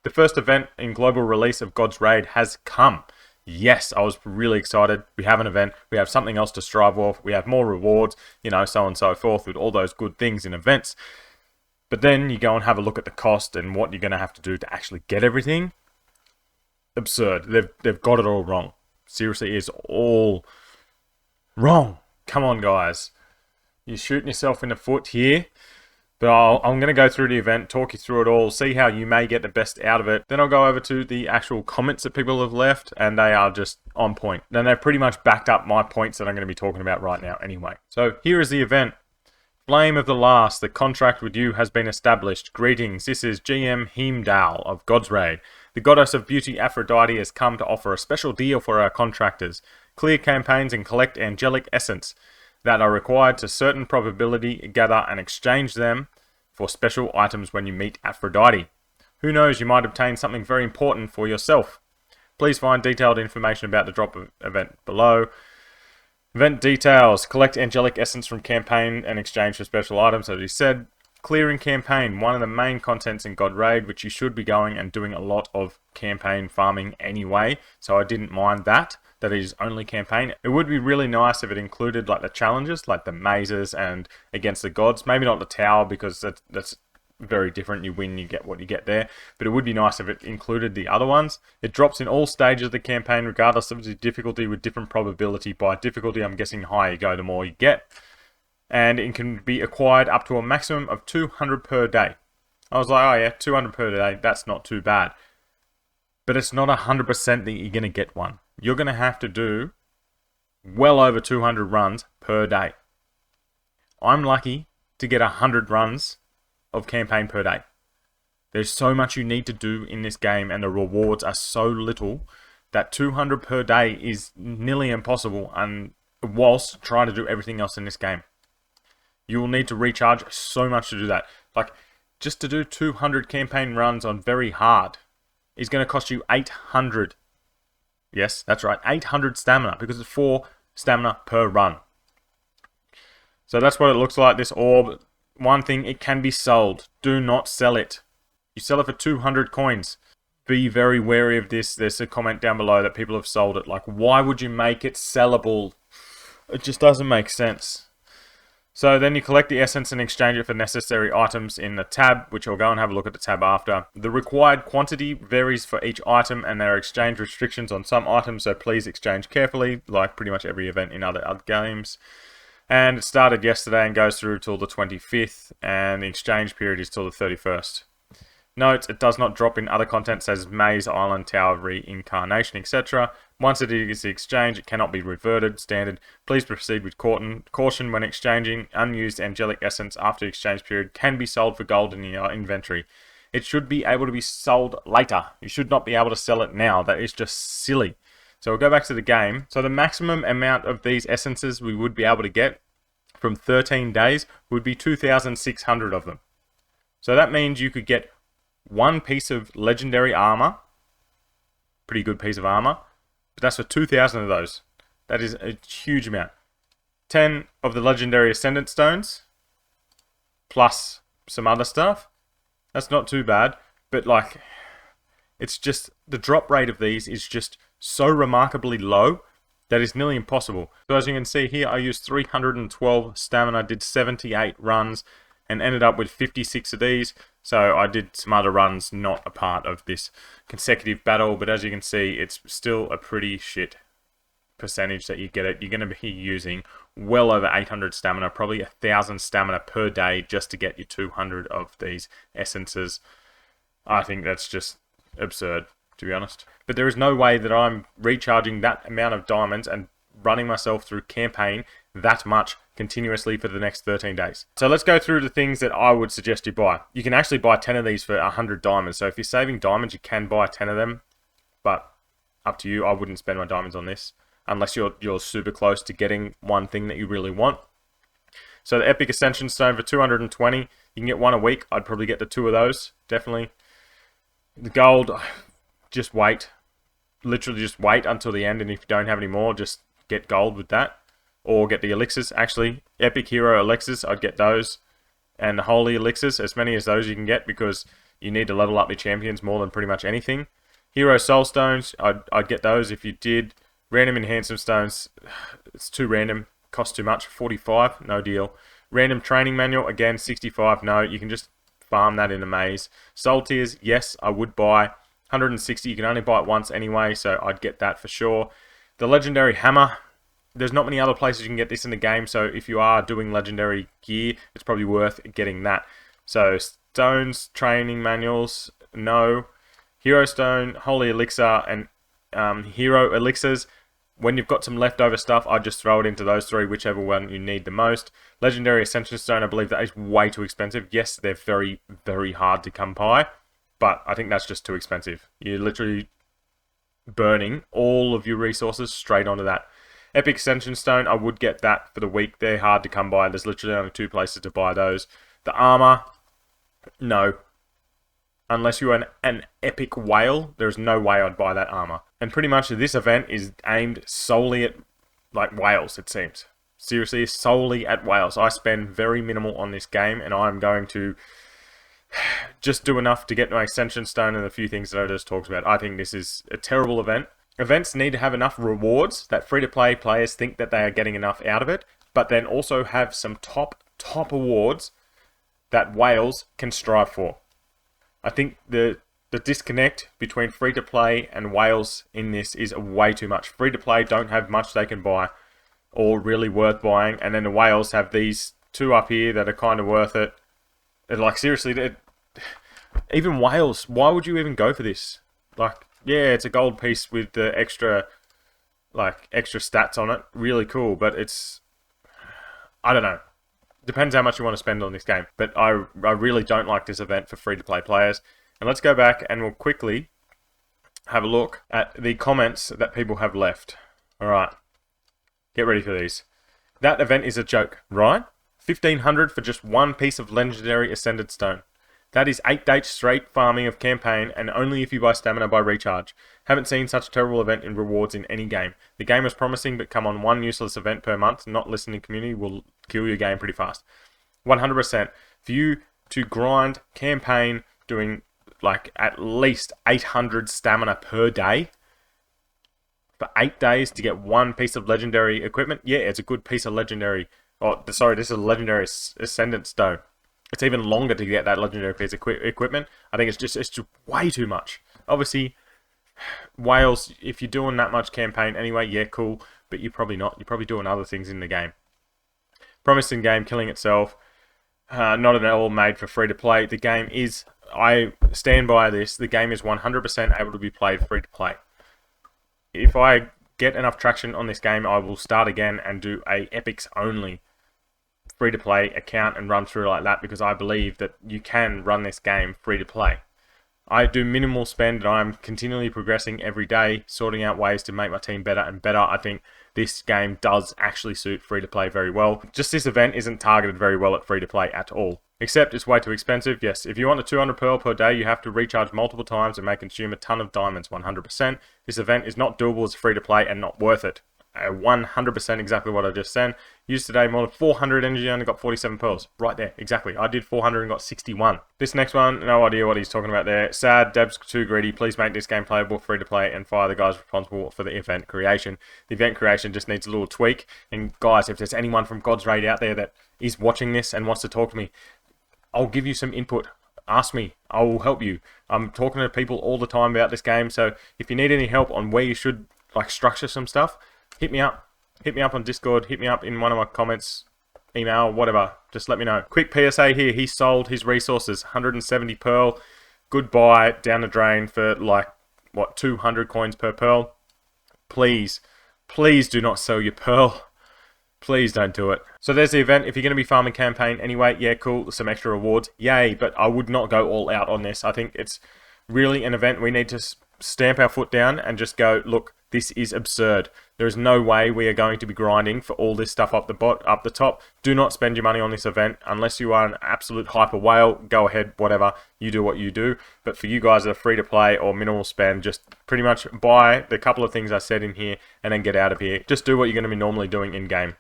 The first event in global release of God's Raid has come. Yes, I was really excited. We have an event. We have something else to strive for. We have more rewards, so on and so forth with all those good things in events. But then you go and have a look at the cost and what you're going to have to do to actually get everything. Absurd. They've got it all wrong. Seriously, it's all wrong. Come on, guys. You're shooting yourself in the foot here. But I'm going to go through the event, talk you through it all, see how you may get the best out of it. Then I'll go over to the actual comments that people have left, and they are just on point. Then they've pretty much backed up my points that I'm going to be talking about right now anyway. So here is the event. Flame of the Last, the contract with you has been established. Greetings, this is GM Heimdall of God's Raid. The goddess of beauty Aphrodite has come to offer a special deal for our contractors. Clear campaigns and collect angelic essence that are required to certain probability, gather and exchange them for special items when you meet Aphrodite. Who knows, you might obtain something very important for yourself. Please find detailed information about the drop event below. Event details. Collect angelic essence from campaign and exchange for special items, as he said. Clearing campaign, one of the main contents in God Raid, which you should be going and doing a lot of campaign farming anyway, so I didn't mind that. That is only campaign. It would be really nice if it included like the challenges, like the mazes and against the gods. Maybe not the tower, because that's very different. You win, you get what you get there. But it would be nice if it included the other ones. It drops in all stages of the campaign, regardless of the difficulty, with different probability. By difficulty, I'm guessing higher you go, the more you get. And it can be acquired up to a maximum of 200 per day. I was like, oh yeah, 200 per day, that's not too bad. But it's not 100% that you're going to get one. You're going to have to do well over 200 runs per day. I'm lucky to get 100 runs of campaign per day. There's so much you need to do in this game, and the rewards are so little that 200 per day is nearly impossible, and whilst trying to do everything else in this game. You will need to recharge so much to do that. Like, just to do 200 campaign runs on very hard is going to cost you 800. Yes, that's right, 800 stamina, because it's 4 stamina per run. So that's what it looks like, this orb. One thing, it can be sold. Do not sell it. You sell it for 200 coins. Be very wary of this. There's a comment down below that people have sold it. Like, why would you make it sellable? It just doesn't make sense. So then you collect the essence and exchange it for necessary items in the tab, which I'll go and have a look at the tab after. The required quantity varies for each item, and there are exchange restrictions on some items, so please exchange carefully, like pretty much every event in other games. And it started yesterday and goes through till the 25th, and the exchange period is till the 31st. Note, it does not drop in other content such as Maze, Island, Tower, Reincarnation, etc. Once it is exchanged, it cannot be reverted. Standard. Please proceed with caution when exchanging. Unused angelic essence after exchange period can be sold for gold in your inventory. It should be able to be sold later. You should not be able to sell it now. That is just silly. So we'll go back to the game. So the maximum amount of these essences we would be able to get from 13 days would be 2,600 of them. So that means you could get one piece of legendary armor, pretty good piece of armor, but that's for 2,000 of those. That is a huge amount. 10 of the legendary ascendant stones, plus some other stuff. That's not too bad, but like, it's just, the drop rate of these is just so remarkably low that is nearly impossible. So as you can see here, I used 312 stamina, did 78 runs, and ended up with 56 of these. So I did some other runs not a part of this consecutive battle, but as you can see, it's still a pretty shit percentage that you get it. You're going to be using well over 800 stamina, probably 1,000 stamina per day just to get your 200 of these essences. I think that's just absurd, to be honest. But there is no way that I'm recharging that amount of diamonds and running myself through campaign that much continuously for the next 13 days. So let's go through the things that I would suggest you buy. You can actually buy 10 of these for 100 diamonds. So if you're saving diamonds, you can buy 10 of them, but up to you. I wouldn't spend my diamonds on this unless you're super close to getting one thing that you really want. So the Epic Ascension Stone for 220, you can get one a week. I'd probably get the 2 of those, definitely. The gold, just wait. Literally just wait until the end, and if you don't have any more, just get gold with that. Or get the elixirs. Actually, Epic Hero elixirs, I'd get those. And the Holy elixirs, as many as those you can get, because You need to level up your champions more than pretty much anything. Hero Soul Stones, I'd get those if you did. Random Enhancement Stones, it's too random, costs too much. 45, no deal. Random Training Manual, again, 65, no. You can just farm that in a maze. Soul Tears, yes, I would buy. 160, you can only buy it once anyway, so I'd get that for sure. The Legendary Hammer, there's not many other places you can get this in the game, so if you are doing Legendary gear, it's probably worth getting that. So, Stones, Training Manuals, no. Hero Stone, Holy Elixir, and Hero Elixirs. When you've got some leftover stuff, I'd just throw it into those three, whichever one you need the most. Legendary Ascension Stone, I believe that is way too expensive. Yes, they're very, very hard to come by, but I think that's just too expensive. You're literally burning all of your resources straight onto that. Epic Ascension Stone, I would get that for the week. They're hard to come by. There's literally only 2 places to buy those. The Armor, no. Unless you're an epic whale, there's no way I'd buy that armor. And pretty much this event is aimed solely at, like, whales, it seems. Seriously, solely at whales. I spend very minimal on this game, and I'm going to just do enough to get my Ascension Stone and a few things that I just talked about. I think this is a terrible event. Events need to have enough rewards that free-to-play players think that they are getting enough out of it, but then also have some top awards that whales can strive for. I think the disconnect between free-to-play and whales in this is way too much. Free-to-play don't have much they can buy or really worth buying, and then the whales have these 2 up here that are kind of worth it. And, like, seriously, even whales, why would you even go for this? Like, yeah, it's a gold piece with the extra stats on it. Really cool, but it's, I don't know. Depends how much you want to spend on this game. But I really don't like this event for free-to-play players. And let's go back and we'll quickly have a look at the comments that people have left. Alright. Get ready for these. That event is a joke, right? 1,500 for just one piece of Legendary Ascended Stone. That is 8 days straight farming of campaign, and only if you buy stamina by recharge. Haven't seen such a terrible event in rewards in any game. The game was promising, but come on, one useless event per month, not listening community will kill your game pretty fast. 100%. For you to grind campaign doing like at least 800 stamina per day for 8 days to get one piece of legendary equipment, yeah, it's a good piece of legendary. Oh, sorry, this is a legendary Ascendant Stone. It's even longer to get that legendary piece of equipment. I think it's just way too much. Obviously, whales, if you're doing that much campaign anyway, yeah, cool. But you're probably not. You're probably doing other things in the game. Promising game, killing itself. Not at all made for free to play. The game is, I stand by this, the game is 100% able to be played free to play. If I get enough traction on this game, I will start again and do a epics only free-to-play account and run through like that, because I believe that you can run this game free-to-play. I do minimal spend and I'm continually progressing every day, sorting out ways to make my team better and better. I think this game does actually suit free-to-play very well. Just this event isn't targeted very well at free-to-play at all. Except it's way too expensive. Yes, if you want a 200 pearl per day, you have to recharge multiple times and may consume a ton of diamonds 100%. This event is not doable as free-to-play and not worth it. 100% exactly what I just said. Used today more than 400 energy, only got 47 pearls. Right there, exactly. I did 400 and got 61. This next one, no idea what he's talking about there. Sad, Deb's too greedy. Please make this game playable, free to play, and fire the guys responsible for the event creation. The event creation just needs a little tweak. And guys, if there's anyone from God's Raid out there that is watching this and wants to talk to me, I'll give you some input. Ask me. I will help you. I'm talking to people all the time about this game, so if you need any help on where you should like structure some stuff, hit me up. Hit me up on Discord. Hit me up in one of my comments, email, whatever. Just let me know. Quick PSA here. He sold his resources. 170 pearl. Goodbye. Down the drain for like, what, 200 coins per pearl. Please, please do not sell your pearl. Please don't do it. So there's the event. If you're going to be farming campaign anyway, yeah, cool. Some extra rewards. Yay. But I would not go all out on this. I think it's really an event we need to stamp our foot down and just go, look, this is absurd. There is no way we are going to be grinding for all this stuff up the top. Do not spend your money on this event unless you are an absolute hyper whale. Go ahead, whatever. You do what you do. But for you guys that are free to play or minimal spend, just pretty much buy the couple of things I said in here and then get out of here. Just do what you're going to be normally doing in game.